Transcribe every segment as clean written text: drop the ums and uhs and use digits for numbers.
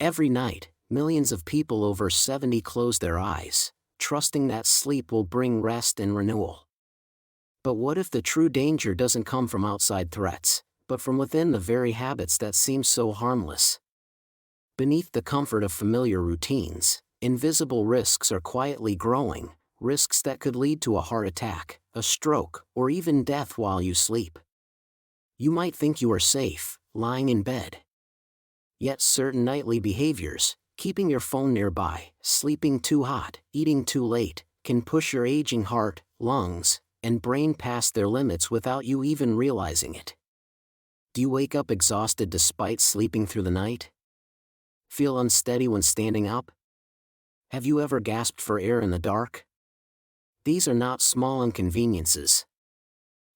Every night, millions of people over 70 close their eyes, trusting that sleep will bring rest and renewal. But what if the true danger doesn't come from outside threats, but from within the very habits that seem so harmless? Beneath the comfort of familiar routines, invisible risks are quietly growing, risks that could lead to a heart attack, a stroke, or even death while you sleep. You might think you are safe, lying in bed. Yet certain nightly behaviors, keeping your phone nearby, sleeping too hot, eating too late, can push your aging heart, lungs, and brain past their limits without you even realizing it. Do you wake up exhausted despite sleeping through the night? Feel unsteady when standing up? Have you ever gasped for air in the dark? These are not small inconveniences.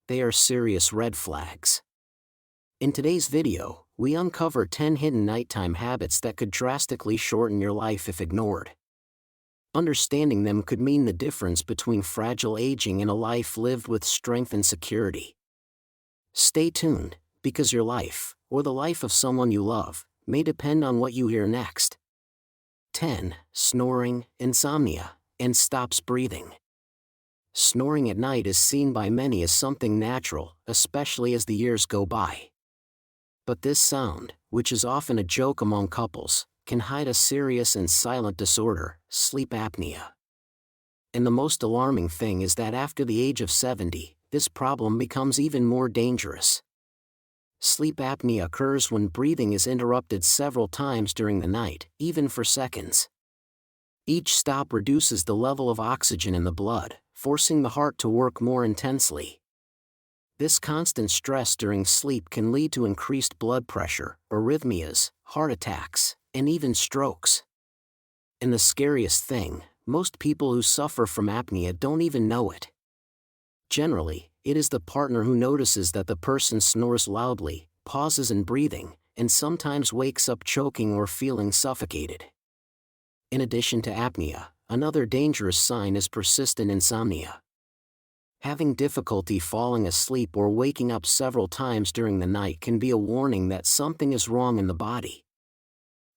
They are serious red flags. In today's video, we uncover 10 hidden nighttime habits that could drastically shorten your life if ignored. Understanding them could mean the difference between fragile aging and a life lived with strength and security. Stay tuned, because your life, or the life of someone you love, may depend on what you hear next. 10. Snoring, insomnia, and stops breathing. Snoring at night is seen by many as something natural, especially as the years go by. But this sound, which is often a joke among couples, can hide a serious and silent disorder, sleep apnea. And the most alarming thing is that after the age of 70, this problem becomes even more dangerous. Sleep apnea occurs when breathing is interrupted several times during the night, even for seconds. Each stop reduces the level of oxygen in the blood, forcing the heart to work more intensely. This constant stress during sleep can lead to increased blood pressure, arrhythmias, heart attacks, and even strokes. And the scariest thing, most people who suffer from apnea don't even know it. Generally, it is the partner who notices that the person snores loudly, pauses in breathing, and sometimes wakes up choking or feeling suffocated. In addition to apnea, another dangerous sign is persistent insomnia. Having difficulty falling asleep or waking up several times during the night can be a warning that something is wrong in the body.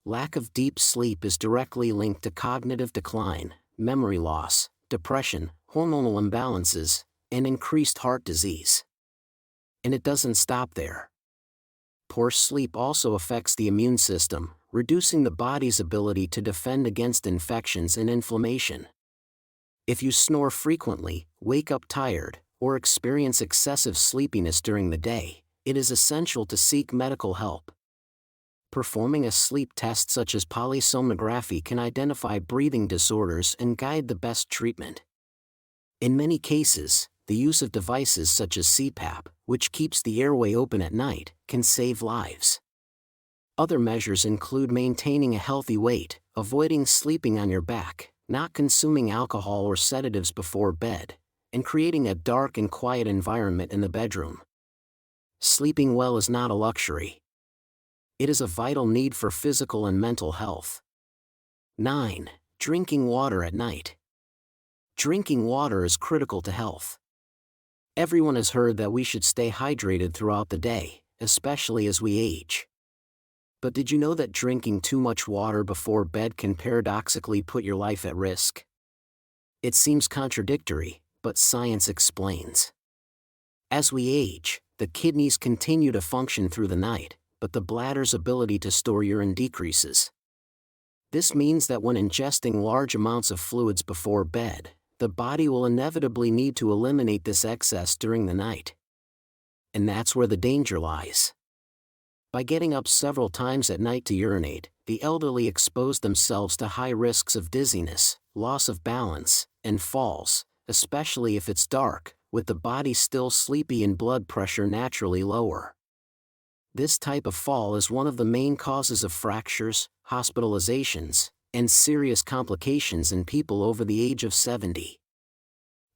Lack of deep sleep is directly linked to cognitive decline, memory loss, depression, hormonal imbalances, and increased heart disease. And it doesn't stop there. Poor sleep also affects the immune system, reducing the body's ability to defend against infections and inflammation. If you snore frequently, wake up tired, or experience excessive sleepiness during the day, it is essential to seek medical help. Performing a sleep test such as polysomnography can identify breathing disorders and guide the best treatment. In many cases, the use of devices such as CPAP, which keeps the airway open at night, can save lives. Other measures include maintaining a healthy weight, avoiding sleeping on your back, not consuming alcohol or sedatives before bed, and creating a dark and quiet environment in the bedroom. Sleeping well is not a luxury. It is a vital need for physical and mental health. 9. Drinking water at night. Drinking water is critical to health. Everyone has heard that we should stay hydrated throughout the day, especially as we age. But did you know that drinking too much water before bed can paradoxically put your life at risk? It seems contradictory, but science explains. As we age, the kidneys continue to function through the night, but the bladder's ability to store urine decreases. This means that when ingesting large amounts of fluids before bed, the body will inevitably need to eliminate this excess during the night. And that's where the danger lies. By getting up several times at night to urinate, the elderly expose themselves to high risks of dizziness, loss of balance, and falls, especially if it's dark, with the body still sleepy and blood pressure naturally lower. This type of fall is one of the main causes of fractures, hospitalizations, and serious complications in people over the age of 70.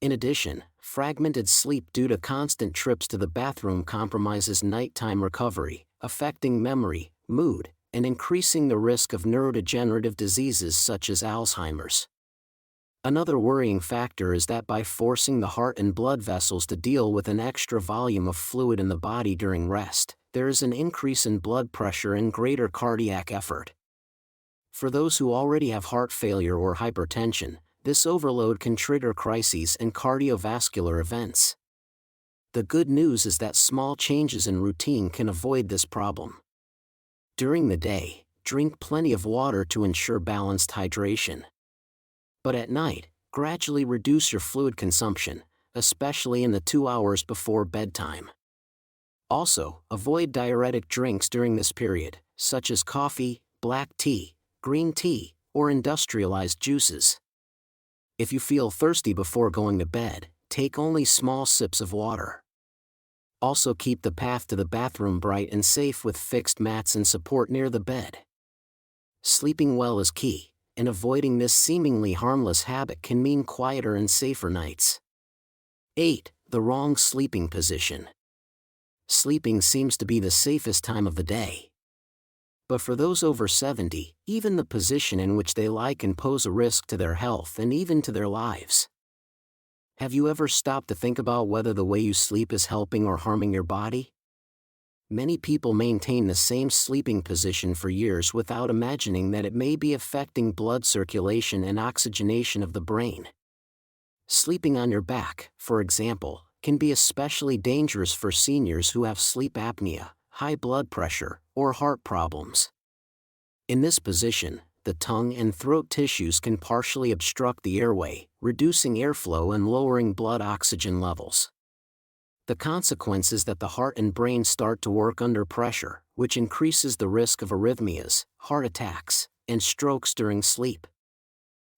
In addition, fragmented sleep due to constant trips to the bathroom compromises nighttime recovery, affecting memory, mood, and increasing the risk of neurodegenerative diseases such as Alzheimer's. Another worrying factor is that by forcing the heart and blood vessels to deal with an extra volume of fluid in the body during rest, there is an increase in blood pressure and greater cardiac effort. For those who already have heart failure or hypertension, this overload can trigger crises and cardiovascular events. The good news is that small changes in routine can avoid this problem. During the day, drink plenty of water to ensure balanced hydration. But at night, gradually reduce your fluid consumption, especially in the 2 hours before bedtime. Also, avoid diuretic drinks during this period, such as coffee, black tea, green tea, or industrialized juices. If you feel thirsty before going to bed, take only small sips of water. Also keep the path to the bathroom bright and safe with fixed mats and support near the bed. Sleeping well is key, and avoiding this seemingly harmless habit can mean quieter and safer nights. 8. The wrong sleeping position. Sleeping seems to be the safest time of the day. But for those over 70, even the position in which they lie can pose a risk to their health and even to their lives. Have you ever stopped to think about whether the way you sleep is helping or harming your body? Many people maintain the same sleeping position for years without imagining that it may be affecting blood circulation and oxygenation of the brain. Sleeping on your back, for example, can be especially dangerous for seniors who have sleep apnea, high blood pressure, or heart problems. In this position, the tongue and throat tissues can partially obstruct the airway, reducing airflow and lowering blood oxygen levels. The consequence is that the heart and brain start to work under pressure, which increases the risk of arrhythmias, heart attacks, and strokes during sleep.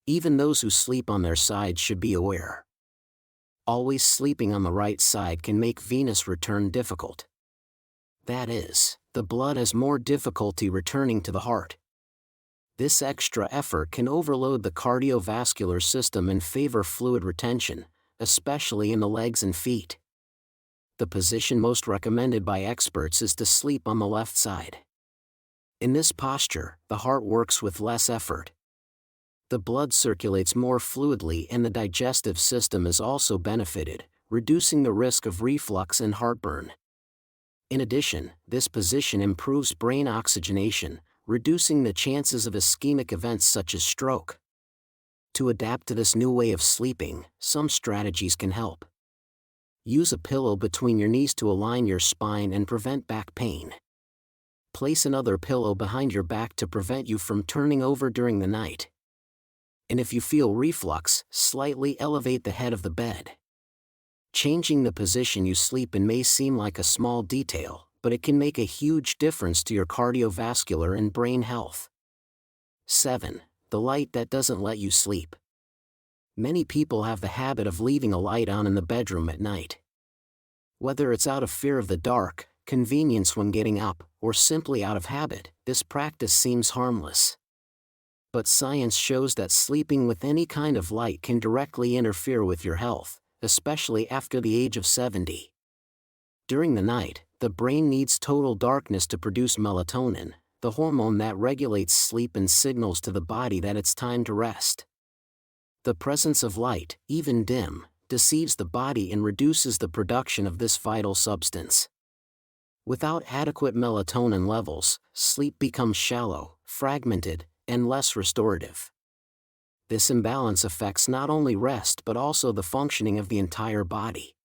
Even those who sleep on their sides should be aware. Always sleeping on the right side can make venous return difficult. That is, the blood has more difficulty returning to the heart. This extra effort can overload the cardiovascular system and favor fluid retention, especially in the legs and feet. The position most recommended by experts is to sleep on the left side. In this posture, the heart works with less effort. The blood circulates more fluidly and the digestive system is also benefited, reducing the risk of reflux and heartburn. In addition, this position improves brain oxygenation, reducing the chances of ischemic events such as stroke. To adapt to this new way of sleeping, some strategies can help. Use a pillow between your knees to align your spine and prevent back pain. Place another pillow behind your back to prevent you from turning over during the night. And if you feel reflux, slightly elevate the head of the bed. Changing the position you sleep in may seem like a small detail, but it can make a huge difference to your cardiovascular and brain health. 7. The light that doesn't let you sleep. Many people have the habit of leaving a light on in the bedroom at night. Whether it's out of fear of the dark, convenience when getting up, or simply out of habit, this practice seems harmless. But science shows that sleeping with any kind of light can directly interfere with your health, especially after the age of 70. During the night, the brain needs total darkness to produce melatonin, the hormone that regulates sleep and signals to the body that it's time to rest. The presence of light, even dim, deceives the body and reduces the production of this vital substance. Without adequate melatonin levels, sleep becomes shallow, fragmented, and less restorative. This imbalance affects not only rest but also the functioning of the entire body.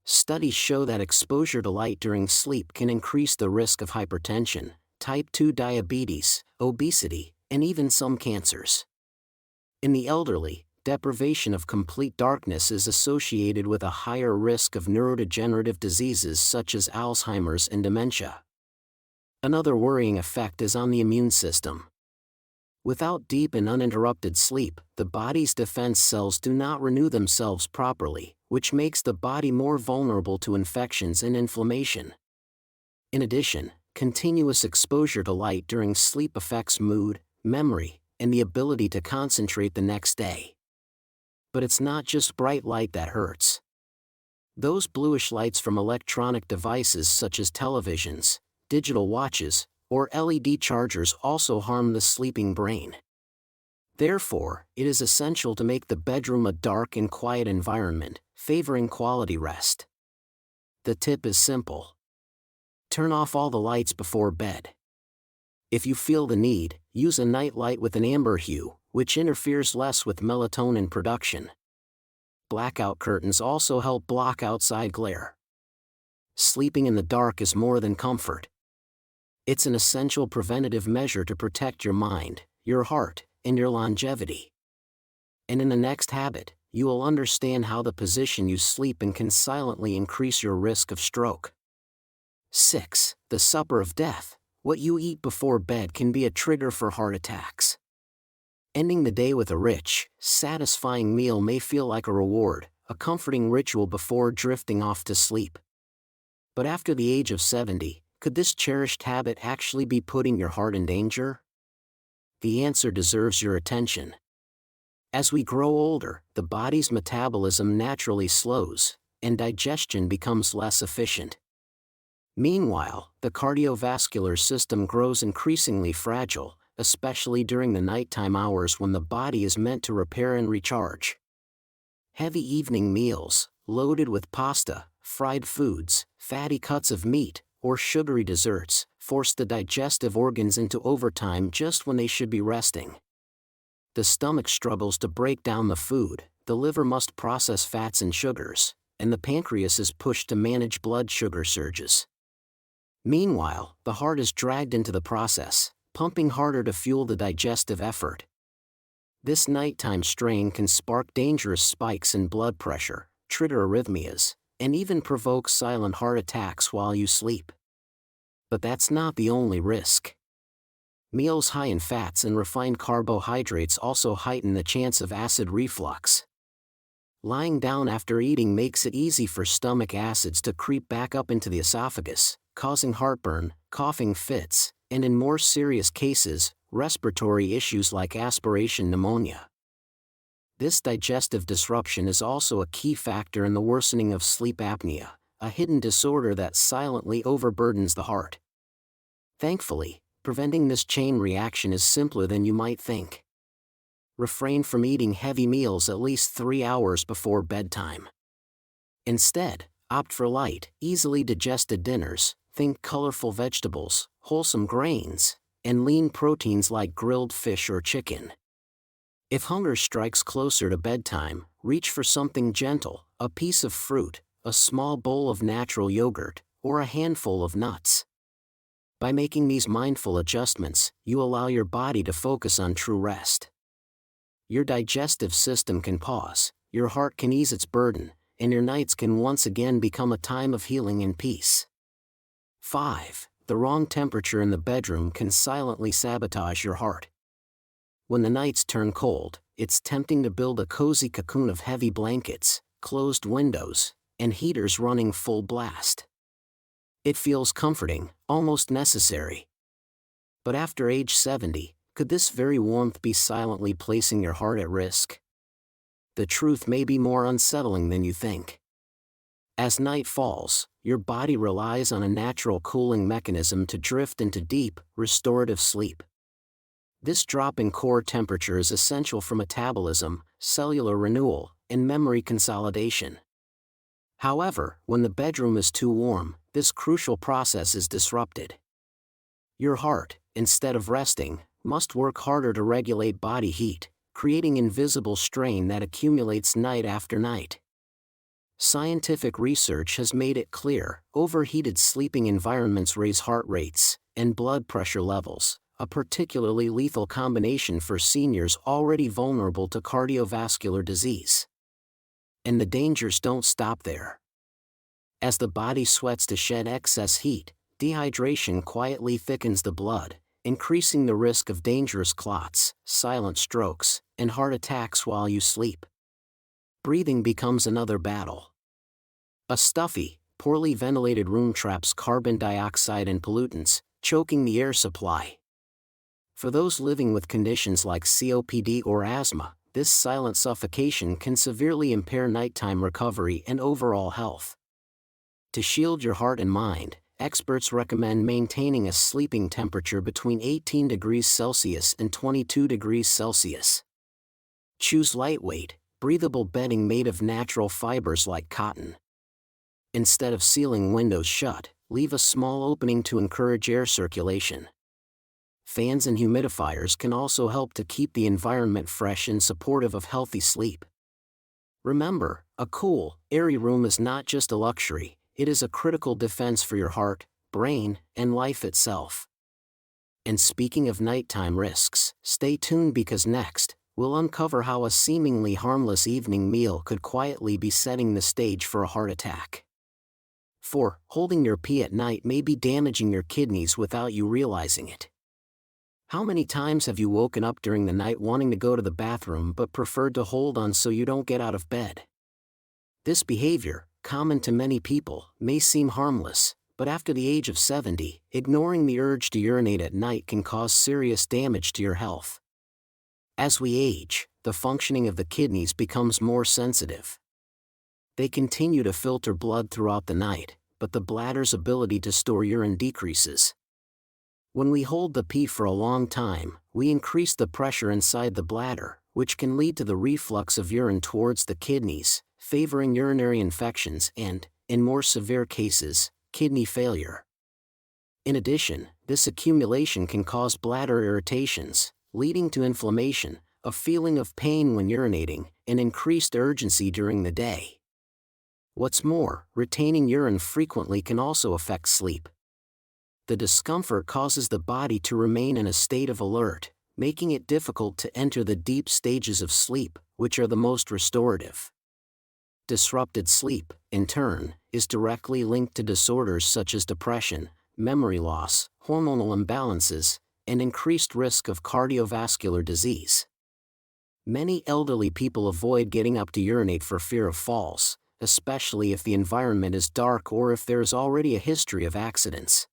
Studies show that exposure to light during sleep can increase the risk of hypertension, type 2 diabetes, obesity, and even some cancers. In the elderly, deprivation of complete darkness is associated with a higher risk of neurodegenerative diseases such as Alzheimer's and dementia. Another worrying effect is on the immune system. Without deep and uninterrupted sleep, the body's defense cells do not renew themselves properly, which makes the body more vulnerable to infections and inflammation. In addition, continuous exposure to light during sleep affects mood, memory, and the ability to concentrate the next day. But it's not just bright light that hurts. Those bluish lights from electronic devices such as televisions, digital watches, or LED chargers also harm the sleeping brain. Therefore, it is essential to make the bedroom a dark and quiet environment, favoring quality rest. The tip is simple. Turn off all the lights before bed. If you feel the need, Use a night light with an amber hue, which interferes less with melatonin production. Blackout curtains also help block outside glare. Sleeping in the dark is more than comfort. It's an essential preventative measure to protect your mind, your heart, and your longevity. And in the next habit, you will understand how the position you sleep in can silently increase your risk of stroke. 6. The supper of death. What you eat before bed can be a trigger for heart attacks. Ending the day with a rich, satisfying meal may feel like a reward, a comforting ritual before drifting off to sleep. But after the age of 70, could this cherished habit actually be putting your heart in danger? The answer deserves your attention. As we grow older, the body's metabolism naturally slows, and digestion becomes less efficient. Meanwhile, the cardiovascular system grows increasingly fragile, especially during the nighttime hours when the body is meant to repair and recharge. Heavy evening meals, loaded with pasta, fried foods, fatty cuts of meat, or sugary desserts, force the digestive organs into overtime just when they should be resting. The stomach struggles to break down the food, the liver must process fats and sugars, and the pancreas is pushed to manage blood sugar surges. Meanwhile, the heart is dragged into the process, pumping harder to fuel the digestive effort. This nighttime strain can spark dangerous spikes in blood pressure, trigger arrhythmias, and even provoke silent heart attacks while you sleep. But that's not the only risk. Meals high in fats and refined carbohydrates also heighten the chance of acid reflux. Lying down after eating makes it easy for stomach acids to creep back up into the esophagus, causing heartburn, coughing fits, and in more serious cases, respiratory issues like aspiration pneumonia. This digestive disruption is also a key factor in the worsening of sleep apnea, a hidden disorder that silently overburdens the heart. Thankfully, preventing this chain reaction is simpler than you might think. Refrain from eating heavy meals at least 3 hours before bedtime. Instead, opt for light, easily digested dinners. Think colorful vegetables, wholesome grains, and lean proteins like grilled fish or chicken. If hunger strikes closer to bedtime, reach for something gentle, a piece of fruit, a small bowl of natural yogurt, or a handful of nuts. By making these mindful adjustments, you allow your body to focus on true rest. Your digestive system can pause, your heart can ease its burden, and your nights can once again become a time of healing and peace. 5. The wrong temperature in the bedroom can silently sabotage your heart. When the nights turn cold, it's tempting to build a cozy cocoon of heavy blankets, closed windows, and heaters running full blast. It feels comforting, almost necessary. But after age 70, could this very warmth be silently placing your heart at risk? The truth may be more unsettling than you think. As night falls, your body relies on a natural cooling mechanism to drift into deep, restorative sleep. This drop in core temperature is essential for metabolism, cellular renewal, and memory consolidation. However, when the bedroom is too warm, this crucial process is disrupted. Your heart, instead of resting, must work harder to regulate body heat, creating invisible strain that accumulates night after night. Scientific research has made it clear, overheated sleeping environments raise heart rates and blood pressure levels, a particularly lethal combination for seniors already vulnerable to cardiovascular disease. And the dangers don't stop there. As the body sweats to shed excess heat, dehydration quietly thickens the blood, increasing the risk of dangerous clots, silent strokes, and heart attacks while you sleep. Breathing becomes another battle. A stuffy, poorly ventilated room traps carbon dioxide and pollutants, choking the air supply. For those living with conditions like COPD or asthma, this silent suffocation can severely impair nighttime recovery and overall health. To shield your heart and mind, experts recommend maintaining a sleeping temperature between 18 degrees Celsius and 22 degrees Celsius. Choose lightweight, breathable bedding made of natural fibers like cotton. Instead of sealing windows shut, leave a small opening to encourage air circulation. Fans and humidifiers can also help to keep the environment fresh and supportive of healthy sleep. Remember, a cool, airy room is not just a luxury, it is a critical defense for your heart, brain, and life itself. And speaking of nighttime risks, stay tuned because next, we'll uncover how a seemingly harmless evening meal could quietly be setting the stage for a heart attack. 4. Holding your pee at night may be damaging your kidneys without you realizing it. How many times have you woken up during the night wanting to go to the bathroom but preferred to hold on so you don't get out of bed? This behavior, common to many people, may seem harmless, but after the age of 70, ignoring the urge to urinate at night can cause serious damage to your health. As we age, the functioning of the kidneys becomes more sensitive. They continue to filter blood throughout the night, but the bladder's ability to store urine decreases. When we hold the pee for a long time, we increase the pressure inside the bladder, which can lead to the reflux of urine towards the kidneys, favoring urinary infections and, in more severe cases, kidney failure. In addition, this accumulation can cause bladder irritations, leading to inflammation, a feeling of pain when urinating, and increased urgency during the day. What's more, retaining urine frequently can also affect sleep. The discomfort causes the body to remain in a state of alert, making it difficult to enter the deep stages of sleep, which are the most restorative. Disrupted sleep, in turn, is directly linked to disorders such as depression, memory loss, hormonal imbalances, and increased risk of cardiovascular disease. Many elderly people avoid getting up to urinate for fear of falls, especially if the environment is dark or if there is already a history of accidents.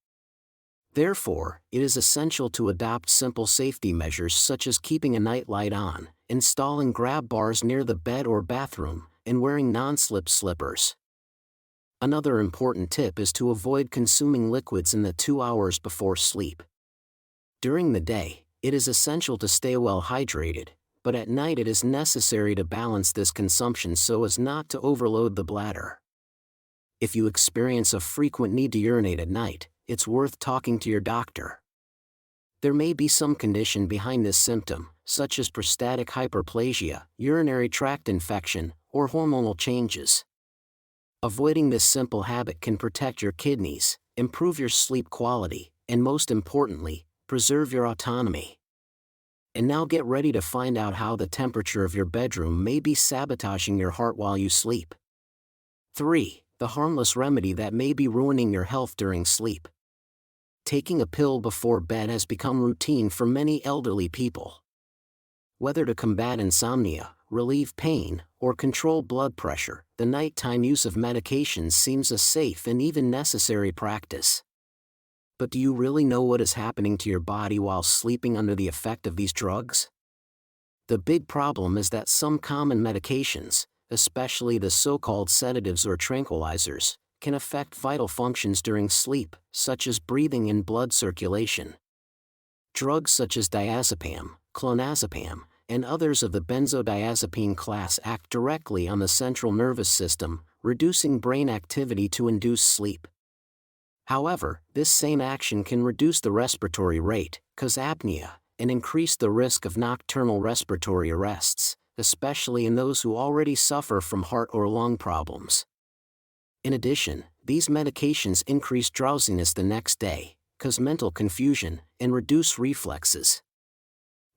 Therefore, it is essential to adopt simple safety measures such as keeping a nightlight on, installing grab bars near the bed or bathroom, and wearing non-slip slippers. Another important tip is to avoid consuming liquids in the 2 hours before sleep. During the day, it is essential to stay well hydrated, but at night it is necessary to balance this consumption so as not to overload the bladder. If you experience a frequent need to urinate at night, it's worth talking to your doctor. There may be some condition behind this symptom, such as prostatic hyperplasia, urinary tract infection, or hormonal changes. Avoiding this simple habit can protect your kidneys, improve your sleep quality, and most importantly, preserve your autonomy. And now get ready to find out how the temperature of your bedroom may be sabotaging your heart while you sleep. 3. The harmless remedy that may be ruining your health during sleep. Taking a pill before bed has become routine for many elderly people. Whether to combat insomnia, relieve pain, or control blood pressure, the nighttime use of medications seems a safe and even necessary practice. But do you really know what is happening to your body while sleeping under the effect of these drugs? The big problem is that some common medications, especially the so-called sedatives or tranquilizers, can affect vital functions during sleep, such as breathing and blood circulation. Drugs such as diazepam, clonazepam, and others of the benzodiazepine class act directly on the central nervous system, reducing brain activity to induce sleep. However, this same action can reduce the respiratory rate, cause apnea, and increase the risk of nocturnal respiratory arrests, especially in those who already suffer from heart or lung problems. In addition, these medications increase drowsiness the next day, cause mental confusion, and reduce reflexes.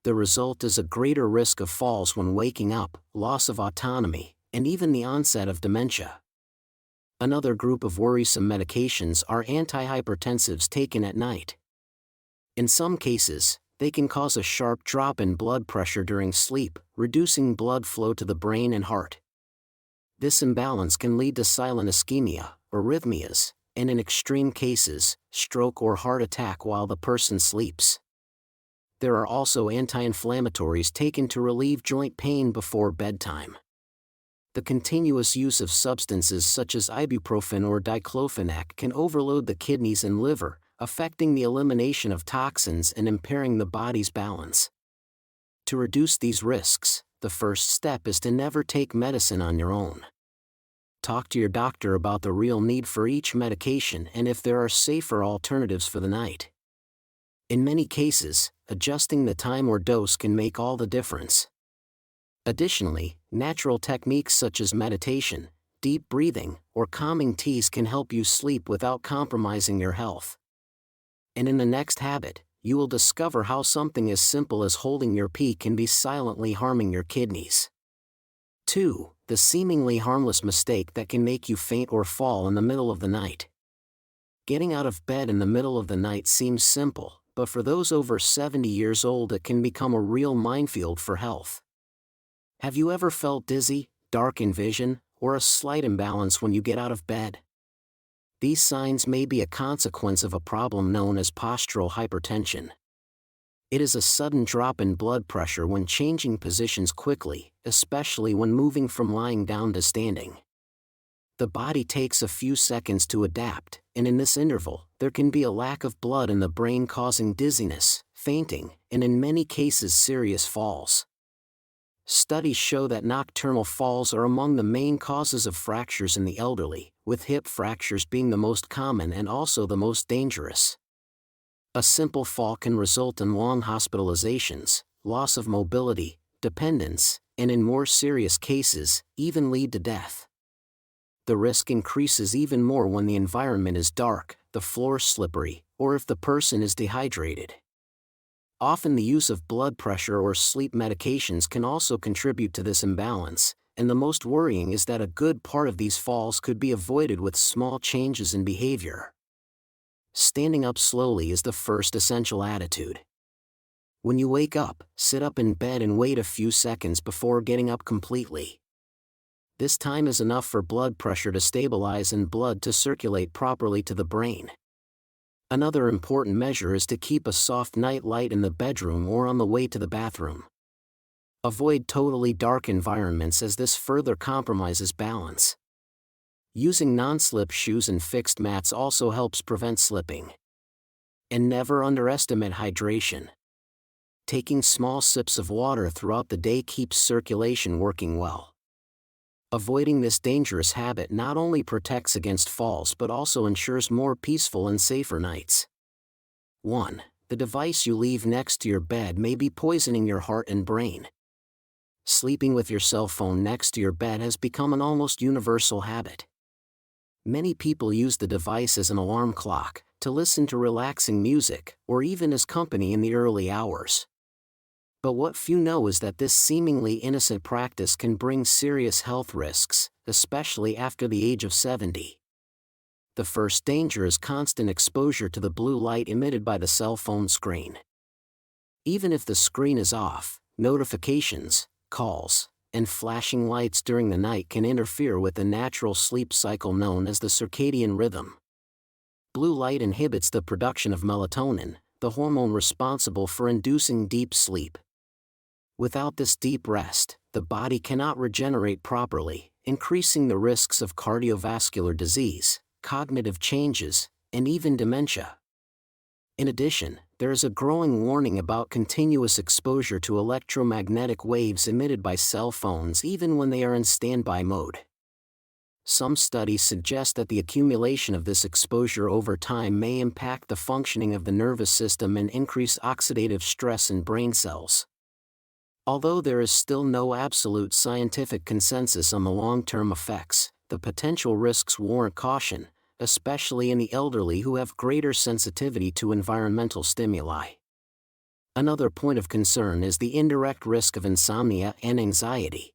The result is a greater risk of falls when waking up, loss of autonomy, and even the onset of dementia. Another group of worrisome medications are antihypertensives taken at night. In some cases, they can cause a sharp drop in blood pressure during sleep, reducing blood flow to the brain and heart. This imbalance can lead to silent ischemia, arrhythmias, and in extreme cases, stroke or heart attack while the person sleeps. There are also anti-inflammatories taken to relieve joint pain before bedtime. The continuous use of substances such as ibuprofen or diclofenac can overload the kidneys and liver, affecting the elimination of toxins and impairing the body's balance. To reduce these risks, the first step is to never take medicine on your own. Talk to your doctor about the real need for each medication and if there are safer alternatives for the night. In many cases, adjusting the time or dose can make all the difference. Additionally, natural techniques such as meditation, deep breathing, or calming teas can help you sleep without compromising your health. And in the next habit, you will discover how something as simple as holding your pee can be silently harming your kidneys. 2. The seemingly harmless mistake that can make you faint or fall in the middle of the night. Getting out of bed in the middle of the night seems simple, but for those over 70 years old it can become a real minefield for health. Have you ever felt dizzy, dark in vision, or a slight imbalance when you get out of bed? These signs may be a consequence of a problem known as postural hypertension. It is a sudden drop in blood pressure when changing positions quickly, especially when moving from lying down to standing. The body takes a few seconds to adapt, and in this interval, there can be a lack of blood in the brain causing dizziness, fainting, and in many cases serious falls. Studies show that nocturnal falls are among the main causes of fractures in the elderly, with hip fractures being the most common and also the most dangerous. A simple fall can result in long hospitalizations, loss of mobility, dependence, and in more serious cases, even lead to death. The risk increases even more when the environment is dark, the floor slippery, or if the person is dehydrated. Often the use of blood pressure or sleep medications can also contribute to this imbalance, and the most worrying is that a good part of these falls could be avoided with small changes in behavior. Standing up slowly is the first essential attitude. When you wake up, sit up in bed and wait a few seconds before getting up completely. This time is enough for blood pressure to stabilize and blood to circulate properly to the brain. Another important measure is to keep a soft night light in the bedroom or on the way to the bathroom. Avoid totally dark environments as this further compromises balance. Using non-slip shoes and fixed mats also helps prevent slipping. And never underestimate hydration. Taking small sips of water throughout the day keeps circulation working well. Avoiding this dangerous habit not only protects against falls but also ensures more peaceful and safer nights. 1. The device you leave next to your bed may be poisoning your heart and brain. Sleeping with your cell phone next to your bed has become an almost universal habit. Many people use the device as an alarm clock, to listen to relaxing music, or even as company in the early hours. But what few know is that this seemingly innocent practice can bring serious health risks, especially after the age of 70. The first danger is constant exposure to the blue light emitted by the cell phone screen. Even if the screen is off, notifications, calls, and flashing lights during the night can interfere with the natural sleep cycle known as the circadian rhythm. Blue light inhibits the production of melatonin, the hormone responsible for inducing deep sleep. Without this deep rest, the body cannot regenerate properly, increasing the risks of cardiovascular disease, cognitive changes, and even dementia. In addition, there is a growing warning about continuous exposure to electromagnetic waves emitted by cell phones even when they are in standby mode. Some studies suggest that the accumulation of this exposure over time may impact the functioning of the nervous system and increase oxidative stress in brain cells. Although there is still no absolute scientific consensus on the long-term effects, the potential risks warrant caution, especially in the elderly who have greater sensitivity to environmental stimuli. Another point of concern is the indirect risk of insomnia and anxiety.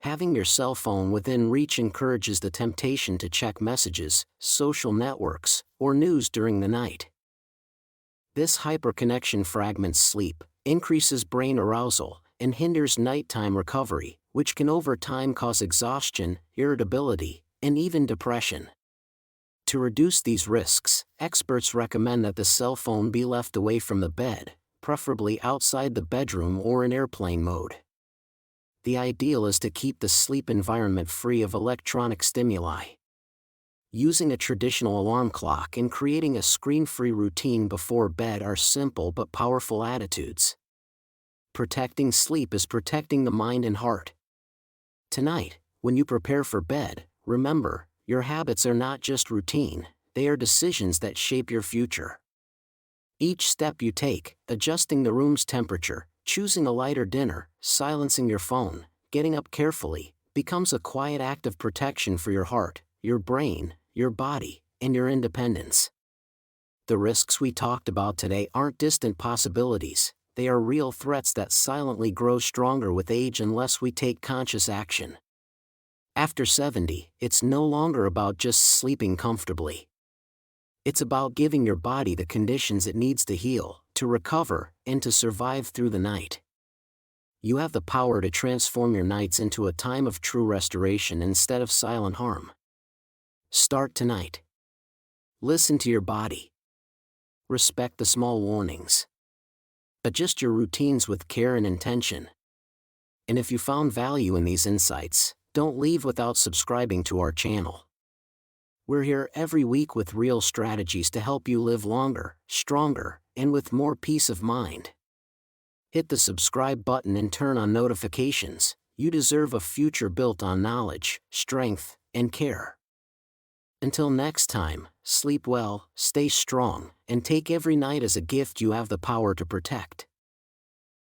Having your cell phone within reach encourages the temptation to check messages, social networks, or news during the night. This hyperconnection fragments sleep, increases brain arousal, and hinders nighttime recovery, which can over time cause exhaustion, irritability, and even depression. To reduce these risks, experts recommend that the cell phone be left away from the bed, preferably outside the bedroom or in airplane mode. The ideal is to keep the sleep environment free of electronic stimuli. Using a traditional alarm clock and creating a screen-free routine before bed are simple but powerful attitudes. Protecting sleep is protecting the mind and heart. Tonight, when you prepare for bed, remember, your habits are not just routine, they are decisions that shape your future. Each step you take, adjusting the room's temperature, choosing a lighter dinner, silencing your phone, getting up carefully, becomes a quiet act of protection for your heart, your brain, your body, and your independence. The risks we talked about today aren't distant possibilities, they are real threats that silently grow stronger with age unless we take conscious action. After 70, it's no longer about just sleeping comfortably. It's about giving your body the conditions it needs to heal, to recover, and to survive through the night. You have the power to transform your nights into a time of true restoration instead of silent harm. Start tonight. Listen to your body. Respect the small warnings. Adjust your routines with care and intention. And if you found value in these insights, don't leave without subscribing to our channel. We're here every week with real strategies to help you live longer, stronger, and with more peace of mind. Hit the subscribe button and turn on notifications. You deserve a future built on knowledge, strength, and care. Until next time, sleep well, stay strong, and take every night as a gift you have the power to protect.